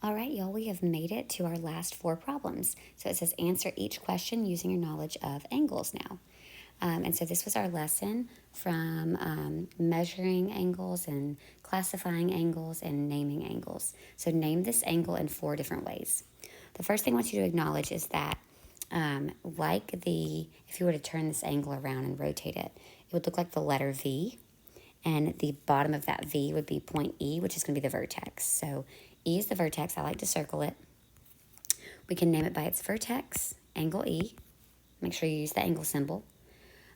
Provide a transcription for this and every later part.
All right, y'all, we have made it to our last 4 problems. So it says answer each question using your knowledge of angles now. And so this was our lesson from measuring angles and classifying angles and naming angles. So name this angle in 4 different ways. The first thing I want you to acknowledge is that if you were to turn this angle around and rotate it, it would look like the letter V. And the bottom of that V would be point E, which is going to be the vertex. So E is the vertex. I like to circle it. We can name it by its vertex, angle E. Make sure you use the angle symbol.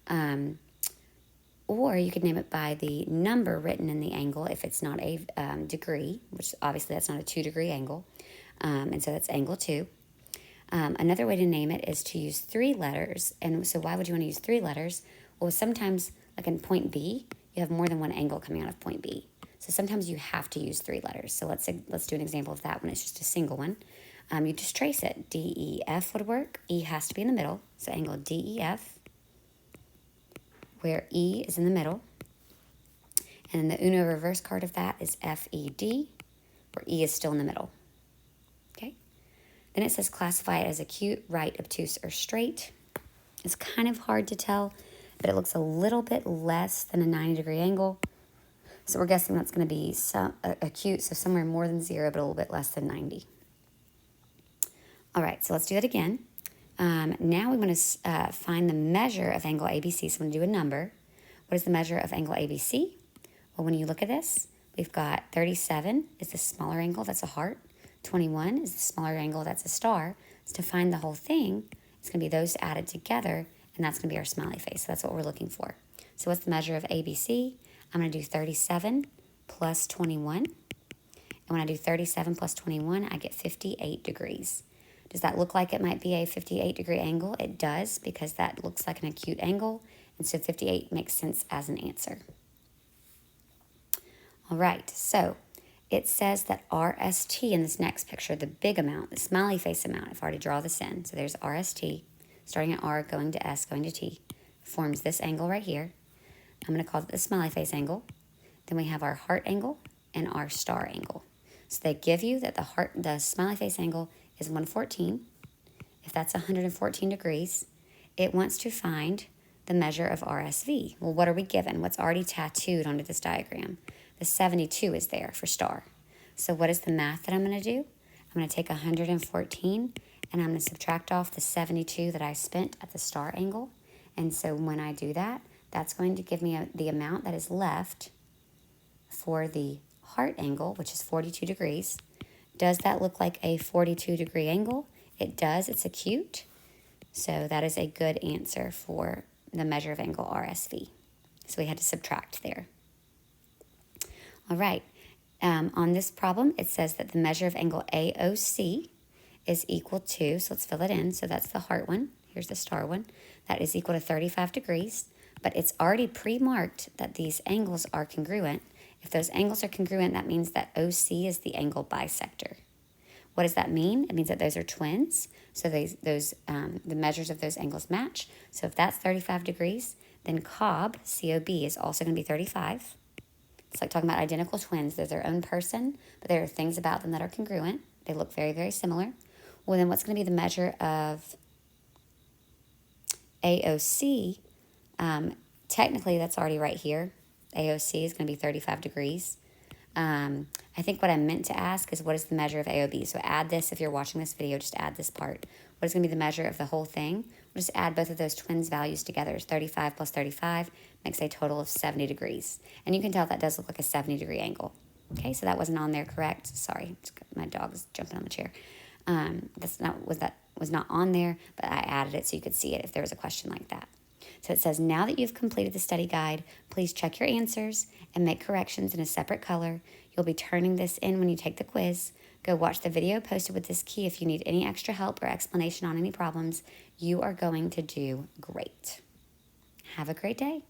Or you could name it by the number written in the angle if it's not a degree, which obviously that's not a 2-degree angle. And so that's angle 2. Another way to name it is to use 3 letters. And so why would you want to use 3 letters? Well, sometimes, like in point B, you have more than one angle coming out of point B. So sometimes you have to use 3 letters. So let's do an example of that when it's just a single one. You just trace it. DEF would work. E has to be in the middle. So angle DEF, where E is in the middle. And then the Uno reverse card of that is FED, where E is still in the middle. Okay? Then it says classify it as acute, right, obtuse, or straight. It's kind of hard to tell, but it looks a little bit less than a 90-degree angle. So we're guessing that's going to be acute, so somewhere more than 0, but a little bit less than 90. All right, so let's do that again. Now we want to find the measure of angle ABC. So I'm going to do a number. What is the measure of angle ABC? Well, when you look at this, we've got 37 is the smaller angle, that's a heart. 21 is the smaller angle, that's a star. So to find the whole thing, it's going to be those added together, and that's going to be our smiley face. So that's what we're looking for. So what's the measure of ABC? I'm going to do 37 plus 21. And when I do 37 plus 21, I get 58 degrees. Does that look like it might be a 58-degree angle? It does, because that looks like an acute angle, and so 58 makes sense as an answer. All right, so it says that RST in this next picture, the big amount, the smiley face amount, if I were to draw this in, so there's RST, starting at R, going to S, going to T, forms this angle right here. I'm going to call it the smiley face angle. Then we have our heart angle and our star angle. So they give you that the smiley face angle is 114. If that's 114 degrees, it wants to find the measure of RSV. Well, what are we given? What's already tattooed onto this diagram? The 72 is there for star. So what is the math that I'm going to do? I'm going to take 114 and I'm going to subtract off the 72 that I spent at the star angle. And so when I do that, that's going to give me the amount that is left for the heart angle, which is 42 degrees. Does that look like a 42-degree angle? It does. It's acute. So that is a good answer for the measure of angle RSV. So we had to subtract there. All right. On this problem, it says that the measure of angle AOC is equal to, so let's fill it in. So that's the heart one. Here's the star one. That is equal to 35 degrees. But it's already pre-marked that these angles are congruent. If those angles are congruent, that means that OC is the angle bisector. What does that mean? It means that those are twins. So the measures of those angles match. So if that's 35 degrees, then COB, C-O-B, is also going to be 35. It's like talking about identical twins. They're their own person, but there are things about them that are congruent. They look very, very similar. Well, then what's going to be the measure of AOC? Technically, that's already right here. AOC is going to be 35 degrees. I think what I meant to ask is what is the measure of AOB? So add this, if you're watching this video, just add this part. What is going to be the measure of the whole thing? We'll just add both of those twins' values together. 35 plus 35 makes a total of 70 degrees. And you can tell that does look like a 70-degree angle. Okay, so that wasn't on there, correct? Sorry, my dog is jumping on the chair. That was not on there, but I added it so you could see it if there was a question like that. So it says, now that you've completed the study guide, please check your answers and make corrections in a separate color. You'll be turning this in when you take the quiz. Go watch the video posted with this key if you need any extra help or explanation on any problems. You are going to do great. Have a great day.